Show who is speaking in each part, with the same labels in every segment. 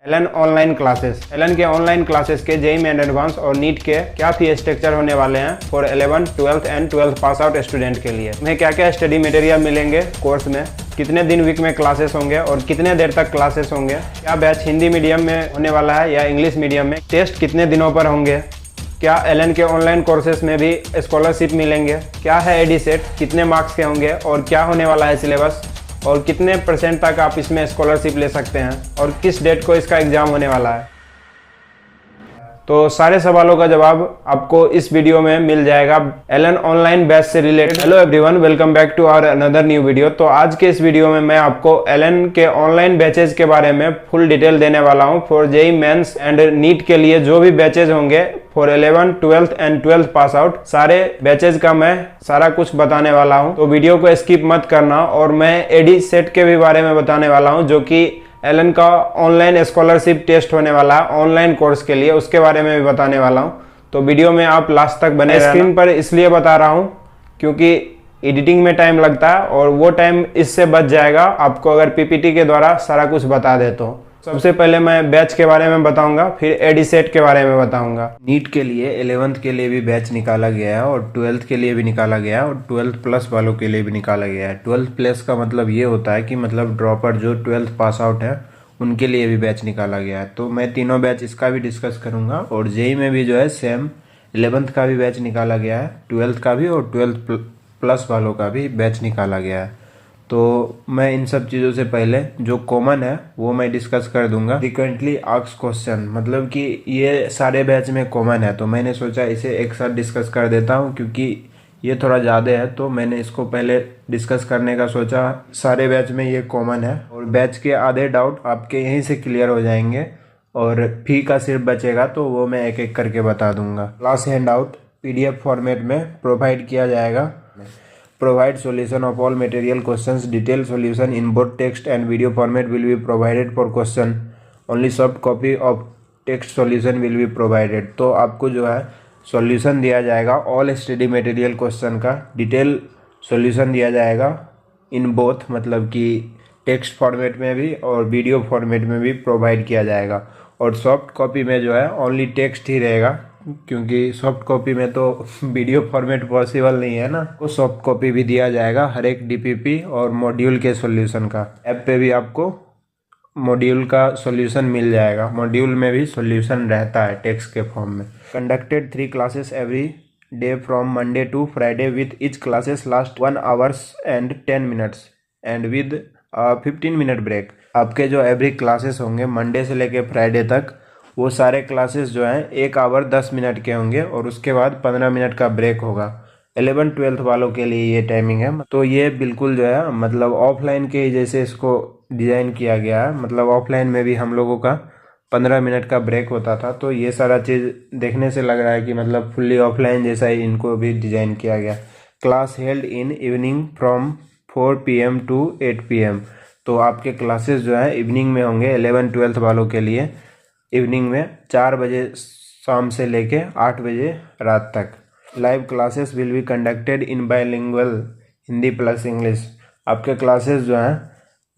Speaker 1: Elon online classes. Allen के online classes के JEE main advance और नीट के क्या फी स्ट्रक्चर होने वाले हैं for 11, 12 and 12 pass out student के लिए। उन्हें क्या क्या स्टडी मटेरियल मिलेंगे कोर्स में, कितने दिन वीक में क्लासेस होंगे और कितने देर तक क्लासेस होंगे, क्या बैच हिंदी मीडियम में होने वाला है या इंग्लिश मीडियम में, टेस्ट कितने दिनों पर होंगे, क्या एलन के ऑनलाइन कोर्सेज में भी स्कॉलरशिप मिलेंगे, क्या है एडी सेट, कितने मार्क्स के होंगे और क्या होने वाला है सिलेबस और कितने % तक आप इसमें स्कॉलरशिप ले सकते हैं और किस डेट को इसका एग्जाम होने वाला है। तो सारे सवालों का जवाब आपको इस वीडियो में मिल जाएगा एलन ऑनलाइन बैच से related. Hello everyone, welcome back to our another new video. तो आज के इस वीडियो में मैं आपको एलन के ऑनलाइन बैचेज के बारे में फुल डिटेल देने वाला हूं for JEE mains and NEET के लिए जो भी बैचेज होंगे फॉर 11, 12 एंड 12 पास आउट, सारे बैचेज का मैं सारा कुछ बताने वाला हूं। तो वीडियो को स्किप मत करना। और मैं एडी सेट के भी बारे में बताने वाला हूं जो कि एलन का ऑनलाइन स्कॉलरशिप टेस्ट होने वाला है ऑनलाइन कोर्स के लिए, उसके बारे में भी बताने वाला हूं। तो वीडियो में आप लास्ट तक बने रहना। स्क्रीन पर इसलिए बता रहा हूं क्योंकि एडिटिंग में टाइम लगता है और वो टाइम इससे बच जाएगा आपको अगर पीपीटी के द्वारा सारा कुछ बता दे तो। सबसे पहले मैं बैच के बारे में बताऊंगा, फिर एडी सेट के बारे में बताऊंगा।
Speaker 2: नीट के लिए 11th के लिए भी बैच निकाला गया है और 12th के लिए भी निकाला गया है और 12th प्लस वालों के लिए भी निकाला गया है। 12th प्लस का मतलब ये होता है कि मतलब ड्रॉपर जो 12th पास आउट है उनके लिए भी बैच निकाला गया है। तो मैं तीनों बैच इसका भी डिस्कस करूंगा। और जेईई में भी जो है सेम 11th का भी बैच निकाला गया है, 12th का भी और 12th प्लस वालों का भी बैच निकाला गया है। तो मैं इन सब चीज़ों से पहले जो कॉमन है वो मैं डिस्कस कर दूंगा। फ्रीक्वेंटली आस्क्ड क्वेश्चन, मतलब कि ये सारे बैच में कॉमन है तो मैंने सोचा इसे एक साथ डिस्कस कर देता हूँ क्योंकि ये थोड़ा ज़्यादा है तो मैंने इसको पहले डिस्कस करने का सोचा। सारे बैच में ये कॉमन है और बैच के आधे डाउट आपके यहीं से क्लियर हो जाएंगे और फी का सिर्फ बचेगा तो वो मैं एक एक करके बता दूंगा। Class hand out PDF format में प्रोवाइड किया जाएगा। Provide solution of all material questions. Detailed solution in both text and video format will be provided for question. Only soft copy of text solution will be provided. तो आपको जो है solution दिया जाएगा all study material question का, detail solution दिया जाएगा in both, मतलब कि टेक्स्ट फॉर्मेट में भी और वीडियो फॉर्मेट में भी प्रोवाइड किया जाएगा। और सॉफ्ट कॉपी में जो है ओनली टेक्स्ट ही रहेगा क्योंकि सॉफ्ट कॉपी में तो वीडियो फॉर्मेट पॉसिबल नहीं है ना। तो सॉफ्ट कॉपी भी दिया जाएगा हर एक DPP और मॉड्यूल के सॉल्यूशन का। ऐप पे भी आपको मॉड्यूल का सॉल्यूशन मिल जाएगा, मॉड्यूल में भी सॉल्यूशन रहता है टेक्स्ट के फॉर्म में। Conducted 3 classes every day from Monday to Friday with each classes last 1 hours and 10 minutes and with 15 minute break. आपके जो एवरी क्लासेस होंगे मंडे से लेके फ्राइडे तक वो सारे क्लासेस जो हैं 1 hour 10 minute के होंगे और उसके बाद 15 minute का ब्रेक होगा। 11, 12 वालों के लिए ये टाइमिंग है। तो ये बिल्कुल जो है मतलब ऑफलाइन के जैसे इसको डिज़ाइन किया गया है। मतलब ऑफलाइन में भी हम लोगों का 15 मिनट का ब्रेक होता था तो ये सारा चीज़ देखने से लग रहा है कि मतलब फुल्ली ऑफलाइन जैसा ही इनको भी डिज़ाइन किया गया। Class held in evening from 4 PM to 8 PM। तो आपके क्लासेस जो है इवनिंग में होंगे 11, 12 वालों के लिए। इवनिंग में 4 बजे शाम से लेके 8 बजे रात तक। Live classes will be conducted in bilingual Hindi plus English. आपके क्लासेस जो हैं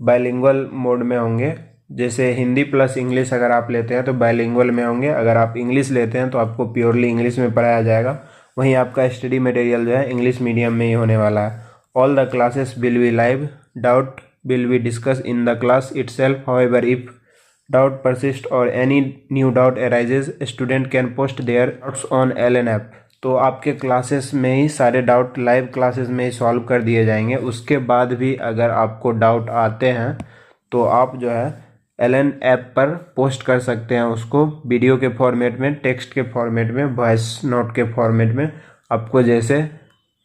Speaker 2: बायलिंगुअल मोड में होंगे, जैसे हिंदी प्लस इंग्लिश अगर आप लेते हैं तो बायलिंगुअल में होंगे, अगर आप इंग्लिश लेते हैं तो आपको प्योरली इंग्लिश में पढ़ाया जाएगा। वहीं आपका स्टडी मटेरियल जो है इंग्लिश मीडियम में ही होने वाला है। All the classes will be live, doubt will be discuss in the class itself. However, if doubt persists or any new doubt arises, student can post their doubts on LN app। तो आपके classes में ही सारे doubt live classes में ही solve कर दिए जाएंगे। उसके बाद भी अगर आपको डाउट आते हैं तो आप जो है LN ऐप पर पोस्ट कर सकते हैं उसको, वीडियो के फॉर्मेट में, टेक्स्ट के फॉर्मेट में, वॉइस नोट के फॉर्मेट में। आपको जैसे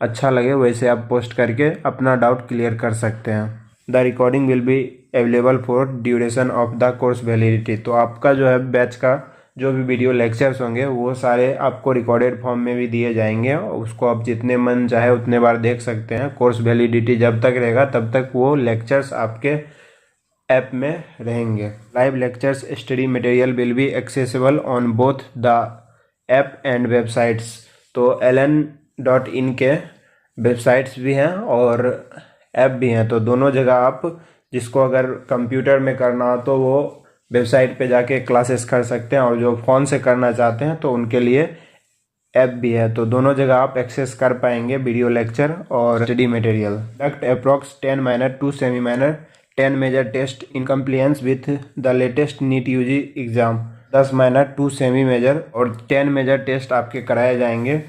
Speaker 2: अच्छा लगे वैसे आप पोस्ट करके अपना डाउट क्लियर कर सकते हैं। The recording will be available for duration of the course validity. तो आपका जो है बैच का जो भी वीडियो लेक्चर्स होंगे वो सारे आपको रिकॉर्डेड फॉर्म में भी दिए जाएंगे। उसको आप जितने मन चाहे उतने बार देख सकते हैं। कोर्स वैलिडिटी जब तक रहेगा तब तक वो लेक्चर्स आपके ऐप में रहेंगे। Live lectures study material will be accessible on both the app and websites. तो LN.in के वेबसाइट्स भी हैं और ऐप भी हैं, तो दोनों जगह आप जिसको अगर कंप्यूटर में करना हो तो वो वेबसाइट पे जाके क्लासेस कर सकते हैं, और जो फ़ोन से करना चाहते हैं तो उनके लिए ऐप भी है। तो दोनों जगह आप एक्सेस कर पाएंगे वीडियो लेक्चर और study material. Conduct approx 10 minor 2 semi minor 10 major test in compliance with the latest NEET UG exam. 10 minor 2 semi major और 10 मेजर टेस्ट आपके कराए जाएंगे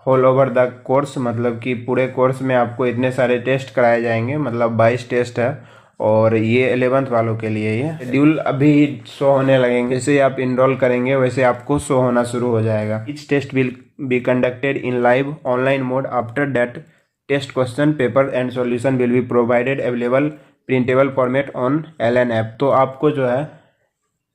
Speaker 2: ऑल ओवर द कोर्स, मतलब कि पूरे कोर्स में आपको इतने सारे टेस्ट कराए जाएंगे, मतलब 22 टेस्ट है। और ये 11th वालों के लिए ये शेड्यूल अभी शो होने लगेंगे। जैसे आप इनरोल करेंगे वैसे आपको शो होना शुरू हो जाएगा। Each test will be conducted in live online mode. After that test question paper and solution will be provided available printable format on LN app. तो आपको जो है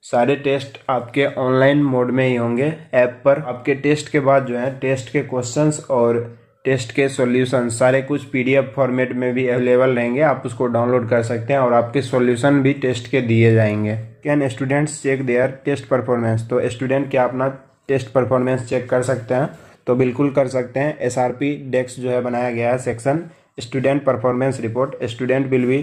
Speaker 2: सारे टेस्ट आपके ऑनलाइन मोड में ही होंगे ऐप पर। आपके टेस्ट के बाद जो है टेस्ट के क्वेश्चंस और टेस्ट के सॉल्यूशन सारे कुछ PDF फॉर्मेट में भी अवेलेबल रहेंगे, आप उसको डाउनलोड कर सकते हैं, और आपके सॉल्यूशन भी टेस्ट के दिए जाएंगे। Can students check their test performance. तो स्टूडेंट क्या अपना टेस्ट परफॉर्मेंस चेक कर सकते हैं? तो बिल्कुल कर सकते हैं। SRP डेस्क जो है बनाया गया है section student performance report. Student will be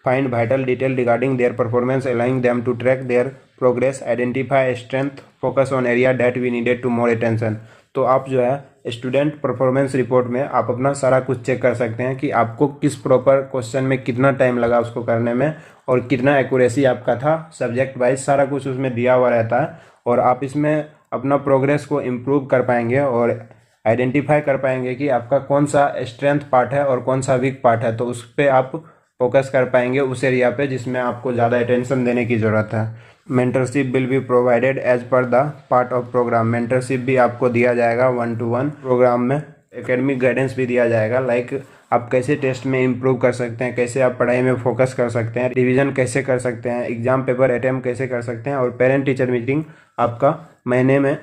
Speaker 2: find vital detail regarding their performance allowing them to track their progress, identify strength, focus on area that we needed to more attention. तो आप जो है student performance report में आप अपना सारा कुछ check कर सकते हैं कि आपको किस प्रॉपर क्वेश्चन में कितना टाइम लगा उसको करने में, और कितना एक्यूरेसी आपका था सब्जेक्ट वाइज, सारा कुछ उसमें दिया हुआ रहता है। और आप इसमें अपना प्रोग्रेस को इम्प्रूव कर पाएंगे और आइडेंटिफाई कर पाएंगे कि आपका कौन सा स्ट्रेंथ पार्ट है और कौन सा वीक पार्ट है। तो उस पर आप फोकस कर पाएंगे उस एरिया पे जिसमें आपको ज़्यादा अटेंशन देने की ज़रूरत है। Mentorship will be provided as per the part of program. Mentorship भी आपको दिया जाएगा 1-to-1 प्रोग्राम में। एकेडमिक गाइडेंस भी दिया जाएगा, लाइक आप कैसे टेस्ट में इम्प्रूव कर सकते हैं, कैसे आप पढ़ाई में फोकस कर सकते हैं, रिवीजन कैसे कर सकते हैं, एग्जाम पेपर अटेम्प्ट कैसे कर सकते हैं। और पेरेंट टीचर मीटिंग आपका महीने में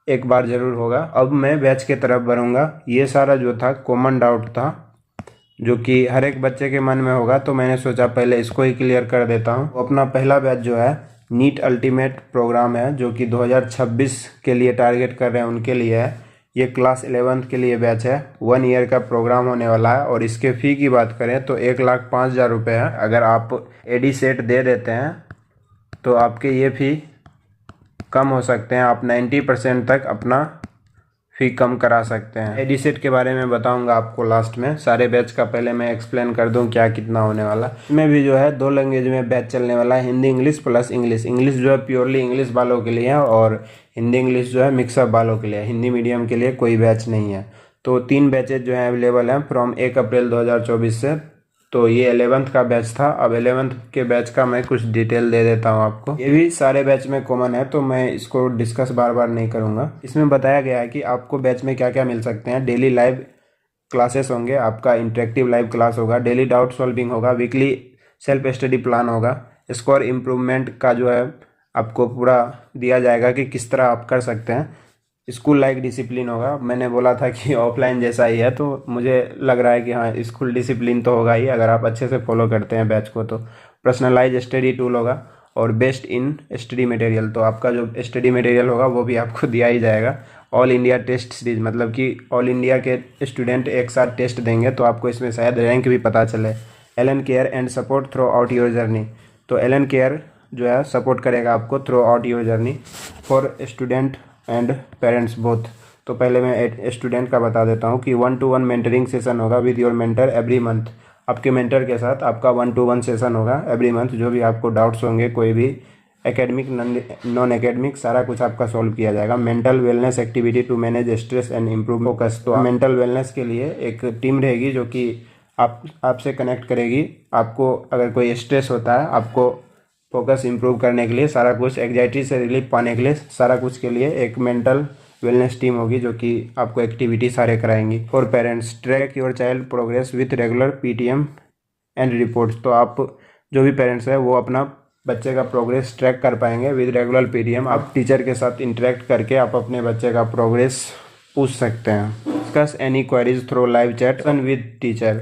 Speaker 2: एक बार जरूर होगा। अब मैं बैच के तरफ बढ़ूँगा। ये सारा जो था कॉमन डाउट था जो कि हर एक बच्चे के मन में होगा, तो मैंने सोचा पहले इसको ही क्लियर कर देता हूँ। अपना पहला बैच जो है नीट अल्टीमेट प्रोग्राम है, जो कि 2026 के लिए टारगेट कर रहे हैं उनके लिए है। ये क्लास 11th के लिए बैच है। 1 ईयर का प्रोग्राम होने वाला है। और इसके फ़ी की बात करें तो 1,05,000 रुपये है। अगर आप AD सेट दे देते हैं तो आपके ये फ़ी कम हो सकते हैं। आप 90% तक अपना फ़ी कम करा सकते हैं। AD सेट के बारे में बताऊंगा आपको लास्ट में। सारे बैच का पहले मैं एक्सप्लेन कर दूं क्या कितना होने वाला। इसमें भी जो है 2 लैंग्वेज में बैच चलने वाला है, Hindi English plus English. English जो है प्योरली इंग्लिश वालों के लिए है, और हिंदी इंग्लिश जो है मिक्सअप वालों के लिए। हिंदी मीडियम के लिए कोई बैच नहीं है। तो 3 बैचेज जो हैं अवेलेबल हैं फ्रॉम 1 अप्रैल 2024 से। तो ये 11th का बैच था। अब 11th के बैच का मैं कुछ डिटेल दे देता हूँ आपको। ये भी सारे बैच में कॉमन है, तो मैं इसको डिस्कस बार बार नहीं करूँगा। इसमें बताया गया है कि आपको बैच में क्या क्या मिल सकते हैं। डेली लाइव क्लासेस होंगे, आपका इंटरेक्टिव लाइव क्लास होगा, डेली डाउट सॉल्विंग होगा, वीकली सेल्फ स्टडी प्लान होगा, स्कोर इम्प्रूवमेंट का जो है आपको पूरा दिया जाएगा कि किस तरह आप कर सकते हैं। स्कूल लाइक डिसिप्लिन होगा। मैंने बोला था कि ऑफलाइन जैसा ही है, तो मुझे लग रहा है कि हाँ स्कूल डिसिप्लिन तो होगा ही अगर आप अच्छे से फॉलो करते हैं बैच को। तो पर्सनलाइज स्टडी टूल होगा, और बेस्ट इन स्टडी मटेरियल। तो आपका जो स्टडी मटेरियल होगा वो भी आपको दिया ही जाएगा। ऑल इंडिया टेस्ट सीरीज, मतलब कि ऑल इंडिया के स्टूडेंट एक साथ टेस्ट देंगे, तो आपको इसमें शायद रैंक भी पता चले। LN care and support through out your journey. तो LN केयर जो है सपोर्ट करेगा आपको through out your journey for student and parents both. तो पहले मैं स्टूडेंट का बता देता हूँ कि 1-to-1 मेंटरिंग सेशन होगा with your mentor every month. आपके मेंटर के साथ आपका 1-to-1 सेशन होगा एवरी मंथ। जो भी आपको डाउट्स होंगे, कोई भी एकेडमिक नॉन एकेडमिक, सारा कुछ आपका सॉल्व किया जाएगा। Mental wellness activity to manage stress and improve focus. तो मेंटल वेलनेस के लिए एक टीम रहेगी जो कि आपसे कनेक्ट करेगी। आपको अगर कोई स्ट्रेस होता है, आपको फोकस इंप्रूव करने के लिए, सारा कुछ एंग्जाइटी से रिलीफ पाने के लिए, सारा कुछ के लिए एक मेंटल वेलनेस टीम होगी जो कि आपको एक्टिविटी सारे कराएंगी। For parents, track your child progress with regular PTM and reports. तो आप जो भी पेरेंट्स है वो अपना बच्चे का प्रोग्रेस ट्रैक कर पाएंगे विद रेगुलर PTM। आप टीचर के साथ इंटरेक्ट करके आप अपने बच्चे का प्रोग्रेस पूछ सकते हैं। Discuss any queries through live chat with teacher.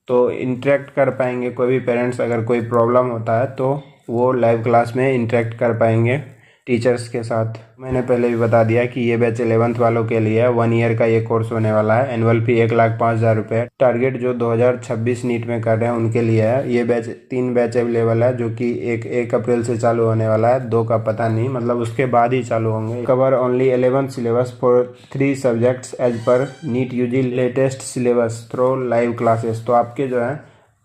Speaker 2: तो इंटरेक्ट कर पाएंगे कोई भी पेरेंट्स, अगर कोई प्रॉब्लम होता है तो वो लाइव क्लास में इंटरेक्ट कर पाएंगे टीचर्स के साथ। मैंने पहले भी बता दिया कि ये बैच 11th वालों के लिए है। 1 ईयर का ये कोर्स होने वाला है। एनुअल फी 1,05,000 रुपये। टारगेट जो 2026 नीट में कर रहे हैं उनके लिए है। ये बैच 3 बैच अवेलेबल है, जो कि 1 अप्रैल से चालू होने वाला है, 2 का पता नहीं, मतलब उसके बाद ही चालू होंगे। Cover only 11th syllabus for 3 subjects as per NEET UG latest syllabus through live classes. तो आपके जो है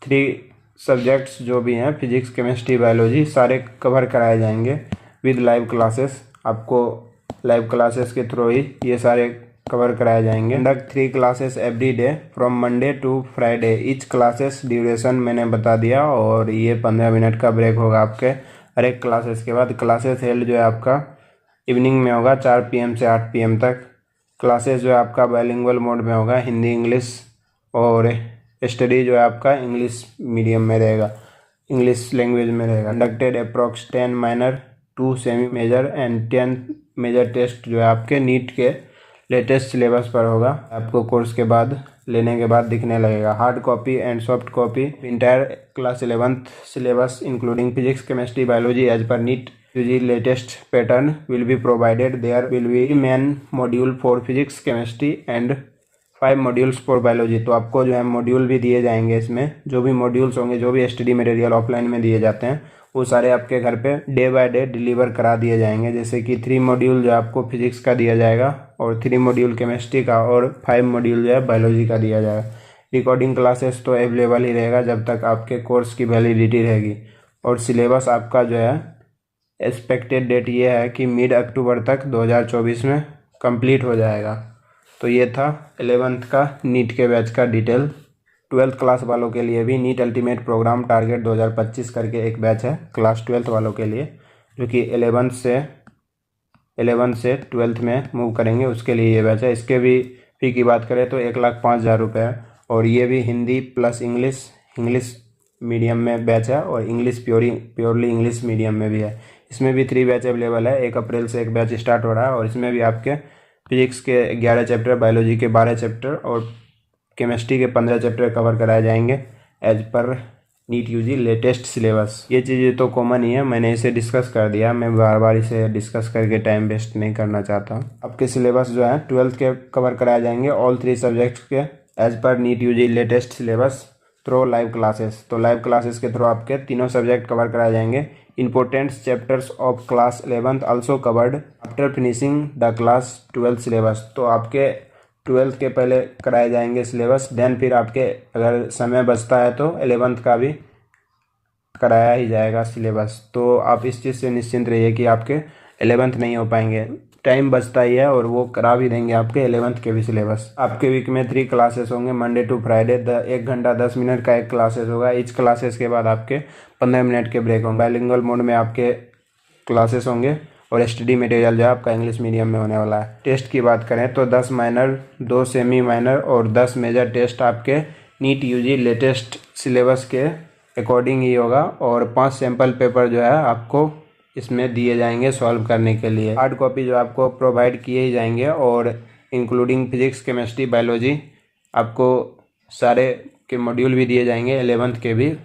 Speaker 2: 3 सब्जेक्ट्स जो भी हैं, फिजिक्स, केमिस्ट्री, बायोलॉजी, सारे कवर कराए जाएंगे विद लाइव क्लासेस। आपको लाइव क्लासेस के थ्रू ही ये सारे कवर कराए जाएंगे। Conduct 3 classes every day from Monday to Friday. Each classes duration मैंने बता दिया, और ये 15 मिनट का ब्रेक होगा आपके हर एक क्लासेस के बाद। क्लासेस हेल्ड जो है आपका इवनिंग में होगा 4 PM से 8 PM तक। क्लासेस जो है आपका बाइलिंगुअल मोड में होगा, हिंदी इंग्लिश, और स्टडी जो है आपका इंग्लिश मीडियम में रहेगा, इंग्लिश लैंग्वेज में रहेगा। Conducted approx 10 minor 2 semi major and 10 major test जो है आपके नीट के लेटेस्ट सिलेबस पर होगा। आपको कोर्स के बाद लेने के बाद दिखने लगेगा। Hard copy and soft copy entire class 11th syllabus including physics, chemistry, biology as per NEET UG latest pattern will be provided. There will be main module for physics, chemistry and 5 modules for biology. तो आपको जो है module भी दिए जाएंगे। इसमें जो भी मॉड्यूल्स होंगे, जो भी स्टडी मटेरियल ऑफलाइन में दिए जाते हैं, वो सारे आपके घर पे डे बाय डे डिलीवर करा दिए जाएंगे। जैसे कि 3 मॉड्यूल जो आपको फिजिक्स का दिया जाएगा, और 3 मॉड्यूल केमिस्ट्री का, और 5 मॉड्यूल जो है बायोलॉजी का दिया जाएगा। रिकॉर्डिंग क्लासेस तो अवेलेबल ही रहेगा जब तक आपके कोर्स की वैलिडिटी रहेगी। और सिलेबस आपका जो है एक्सपेक्टेड डेट ये है कि मिड अक्टूबर तक 2024 में कंप्लीट हो जाएगा। तो ये था 11th का नीट के बैच का डिटेल। 12th क्लास वालों के लिए भी नीट अल्टीमेट प्रोग्राम टारगेट 2025 करके एक बैच है क्लास 12th वालों के लिए, जो कि 11th से 12th में मूव करेंगे, उसके लिए ये बैच है। इसके भी फी की बात करें तो 1,05,000 रुपये है, और ये भी हिंदी प्लस इंग्लिश मीडियम में बैच है, और इंग्लिश प्योरली इंग्लिश मीडियम में भी है। इसमें भी 3 बैच अवेलेबल है। 1 अप्रैल से एक बैच स्टार्ट हो रहा है, और इसमें भी आपके फिजिक्स के 11 चैप्टर, बायोलॉजी के 12 चैप्टर और केमिस्ट्री के 15 चैप्टर कवर कराए जाएंगे as per NEET UG latest syllabus. ये चीज़ें तो कॉमन ही है, मैंने इसे डिस्कस कर दिया। मैं बार बार इसे डिस्कस करके टाइम वेस्ट नहीं करना चाहता। आपके सिलेबस जो है 12th के कवर कराए जाएंगे, ऑल 3 सब्जेक्ट्स के as per NEET UG latest syllabus through live classes. तो लाइव क्लासेस के थ्रू आपके तीनों सब्जेक्ट कवर कराए जाएंगे। Important chapters of class 11th also covered after finishing the class 12th syllabus. तो आपके 12th के पहले कराए जाएंगे सिलेबस, देन फिर आपके अगर समय बचता है तो 11th का भी कराया ही जाएगा सिलेबस। तो आप इस चीज़ से निश्चिंत रहिए कि आपके 11th नहीं हो पाएंगे, टाइम बचता ही है, और वो करा भी देंगे आपके 11th के भी सिलेबस। आपके वीक में 3 क्लासेस होंगे, मंडे टू फ्राइडे। 1 घंटा 10 मिनट का एक क्लासेस होगा। इच क्लासेस के बाद आपके 15 मिनट के ब्रेक होंगे। बाइलिंगुअल मोड में आपके क्लासेस होंगे, और स्टडी मटेरियल जो है आपका इंग्लिश मीडियम में होने वाला है। टेस्ट की बात करें तो 10 माइनर, 2 सेमी माइनर और 10 मेजर टेस्ट आपके नीट यूजी लेटेस्ट सिलेबस के अकॉर्डिंग ही होगा, और 5 सैम्पल पेपर जो है आपको इसमें दिए जाएंगे सॉल्व करने के लिए। हार्ड कॉपी जो आपको प्रोवाइड किए ही जाएंगे, और इंक्लूडिंग फिजिक्स, केमिस्ट्री, बायोलॉजी आपको सारे के मॉड्यूल भी दिए जाएंगे 11th के भी।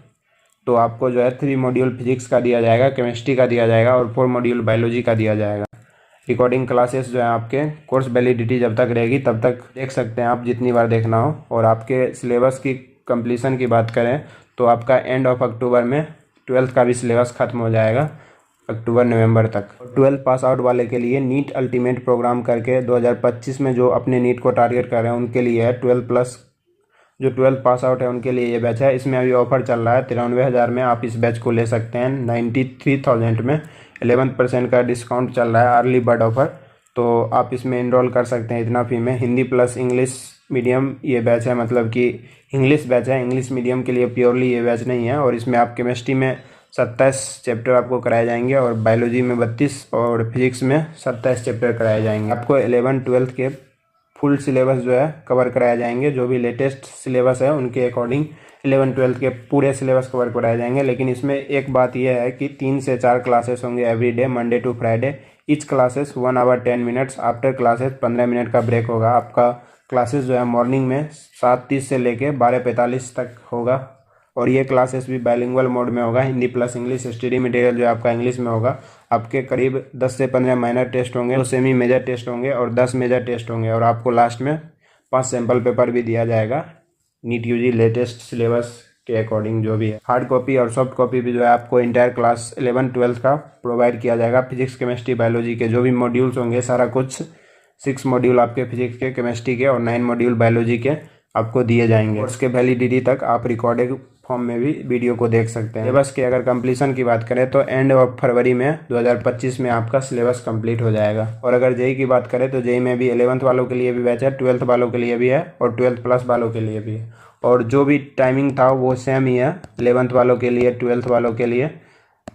Speaker 2: तो आपको जो है 3 मॉड्यूल फिजिक्स का दिया जाएगा, केमिस्ट्री का दिया जाएगा, और 4 मॉड्यूल बायोलॉजी का दिया जाएगा। रिकॉर्डिंग क्लासेस जो है आपके कोर्स वैलिडिटी जब तक रहेगी तब तक देख सकते हैं आप, जितनी बार देखना हो। और आपके सिलेबस की कंप्लीशन की बात करें तो आपका एंड ऑफ अक्टूबर में 12th का भी सिलेबस खत्म हो जाएगा, अक्टूबर नवंबर तक। 12th पास आउट वाले के लिए नीट अल्टीमेट प्रोग्राम करके 2025 में जो अपने नीट को टारगेट कर रहे हैं उनके लिए है 12+। जो 12th पास आउट है उनके लिए ये बैच है। इसमें अभी ऑफर चल रहा है, 93,000 में आप इस बैच को ले सकते हैं। 93,000 में 11% का डिस्काउंट चल रहा है, अर्ली बर्ड ऑफर। तो आप इसमें इनरोल कर सकते हैं इतना फी में। हिंदी प्लस इंग्लिश मीडियम ये बैच है, मतलब कि इंग्लिश बैच है, इंग्लिश मीडियम के लिए प्योरली ये बैच नहीं है। और इसमें आप केमिस्ट्री में 27 चैप्टर आपको कराए जाएंगे, और बायोलॉजी में 32, और फिजिक्स में 27 चैप्टर कराए जाएंगे। आपको 11-12 के फुल सिलेबस जो है कवर कराए जाएंगे, जो भी लेटेस्ट सिलेबस है उनके अकॉर्डिंग 11-12 के पूरे सिलेबस कवर कराए जाएंगे। लेकिन इसमें एक बात यह है कि 3 से 4 क्लासेस होंगे every day, Monday to Friday. Each classes 1 hour 10 minutes. After classes 15 minute का ब्रेक होगा। आपका क्लासेस जो है मॉर्निंग में 7:30 से लेके 12:45 तक होगा,
Speaker 1: और ये क्लासेस भी बाइलिंगुअल मोड में होगा, Hindi plus English. Study material जो आपका इंग्लिश में होगा। आपके करीब 10 से 15 माइनर टेस्ट होंगे, 2 सेमी मेजर टेस्ट होंगे और 10 मेजर टेस्ट होंगे, और आपको लास्ट में 5 सैम्पल पेपर भी दिया जाएगा नीट यूजी लेटेस्ट सिलेबस के अकॉर्डिंग जो भी है। हार्ड कॉपी और सॉफ्ट कॉपी भी जो है आपको इंटायर क्लास 11 12 का प्रोवाइड किया जाएगा। फिजिक्स केमिस्ट्री बायोलॉजी के जो भी मॉड्यूल्स होंगे, सारा कुछ 6 मॉड्यूल आपके फिजिक्स के, केमिस्ट्री के और 9 मॉड्यूल बायोलॉजी के आपको दिए जाएंगे। और उसके वैलिडिटी तक आप रिकॉर्डेड फॉर्म में भी वीडियो को देख सकते हैं। सिलेबस की अगर कंप्लीशन की बात करें तो एंड ऑफ फरवरी में 2025 में आपका सिलेबस कंप्लीट हो जाएगा। और अगर जेई की बात करें तो जेई में भी 11th वालों के लिए भी बैच है, 12th वालों के लिए भी है और 12th प्लस वालों के लिए भी है। और जो भी टाइमिंग था वो सेम ही है 11th वालों के लिए, 12th वालों के लिए।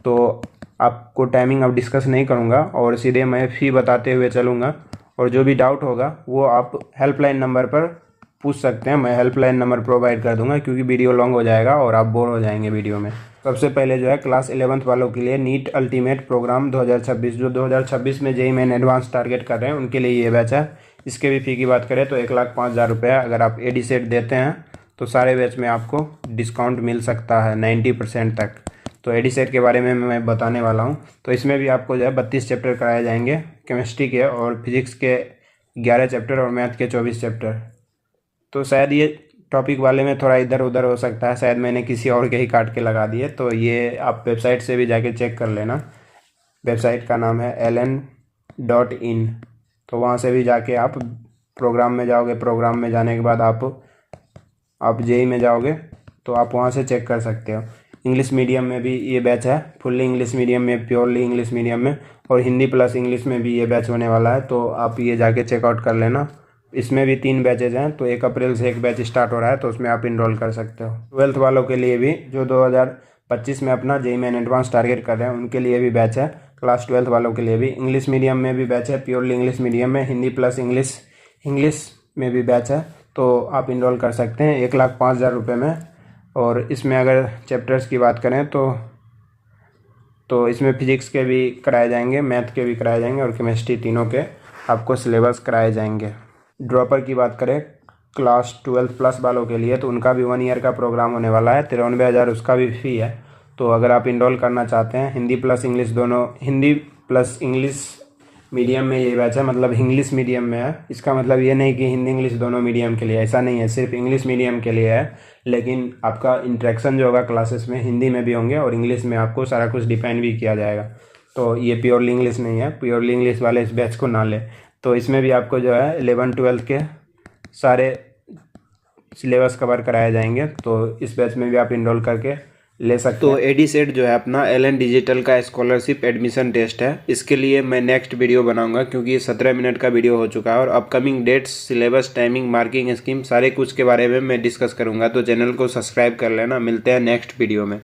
Speaker 1: तो आपको टाइमिंग अब डिस्कस नहीं करूँगा और सीधे मैं फी बताते हुए चलूँगा। और जो भी डाउट होगा वो आप हेल्पलाइन नंबर पर पूछ सकते हैं। मैं हेल्पलाइन नंबर प्रोवाइड कर दूंगा क्योंकि वीडियो लॉन्ग हो जाएगा और आप बोर हो जाएंगे वीडियो में। सबसे पहले जो है क्लास 11th वालों के लिए नीट अल्टीमेट प्रोग्राम 2026, जो 2026 में जेई मेन एडवांस टारगेट कर रहे हैं उनके लिए ये बैच है। इसके भी फ़ी की बात करें तो 1,05,000 रुपये। अगर आप एडी सेट देते हैं तो सारे बैच में आपको डिस्काउंट मिल सकता है 90% तक। तो एडी सेट के बारे में मैं बताने वाला हूँ। तो इसमें भी आपको जो है 32 चैप्टर कराए जाएंगे केमिस्ट्री के, और फिजिक्स के 11 चैप्टर और मैथ के 24 चैप्टर। तो शायद ये टॉपिक वाले में थोड़ा इधर उधर हो सकता है, शायद मैंने किसी और के ही काट के लगा दिए। तो ये आप वेबसाइट से भी जाके चेक कर लेना। वेबसाइट का नाम है ln.in। तो वहाँ से भी जाके आप प्रोग्राम में जाओगे। प्रोग्राम में जाने के बाद आप जेई में जाओगे तो आप वहाँ से चेक कर सकते हो। इंग्लिश मीडियम में भी ये बैच है, फुल्ली इंग्लिश मीडियम में, प्योरली इंग्लिश मीडियम में, और हिंदी प्लस इंग्लिश में भी ये बैच होने वाला है। तो आप ये जाके चेकआउट कर लेना। इसमें भी 3 बैचेज हैं, तो 1 अप्रैल से एक बैच स्टार्ट हो रहा है, तो उसमें आप इनरोल कर सकते हो। 12th वालों के लिए भी जो 2025 में अपना जेई मेन एडवांस टारगेट कर रहे हैं उनके लिए भी बैच है। क्लास 12th वालों के लिए भी इंग्लिश मीडियम में भी बैच है, प्योरली इंग्लिश मीडियम में, हिंदी प्लस इंग्लिश में भी बैच है। तो आप इनरोल कर सकते हैं 1,05,000 रुपये में। और इसमें अगर चैप्टर्स की बात करें तो इसमें फिजिक्स के भी कराए जाएंगे, मैथ के भी कराए जाएंगे और केमिस्ट्री, तीनों के आपको सिलेबस कराए जाएंगे। ड्रॉपर की बात करें क्लास 12 प्लस वालों के लिए तो उनका भी 1 ईयर का प्रोग्राम होने वाला है, 93,000 उसका भी फ़ी है। तो अगर आप इनरोल करना चाहते हैं, हिंदी प्लस इंग्लिश दोनों, हिंदी प्लस इंग्लिश मीडियम में ये बैच है, मतलब इंग्लिश मीडियम में है। इसका मतलब ये नहीं कि हिंदी इंग्लिश दोनों मीडियम के लिए, ऐसा नहीं है, सिर्फ इंग्लिश मीडियम के लिए है। लेकिन आपका इंटरेक्शन जो होगा क्लासेस में हिंदी में भी होंगे और इंग्लिश में आपको सारा कुछ डिफाइन भी किया जाएगा। तो ये प्योरली इंग्लिश नहीं है, प्योरली इंग्लिश वाले इस बैच को ना ले। तो इसमें भी आपको जो है 11 12 के सारे सिलेबस कवर कराए जाएंगे। तो इस बैच में भी आप इनरोल करके ले सकते हैं। तो एडी सेट जो है अपना एलन डिजिटल का स्कॉलरशिप एडमिशन टेस्ट है। इसके लिए मैं नेक्स्ट वीडियो बनाऊंगा क्योंकि ये 17 मिनट का वीडियो हो चुका है, और upcoming dates, syllabus, timing, marking scheme, सारे कुछ के बारे में मैं डिस्कस करूंगा। तो चैनल को सब्सक्राइब कर लेना। मिलते हैं नेक्स्ट वीडियो में।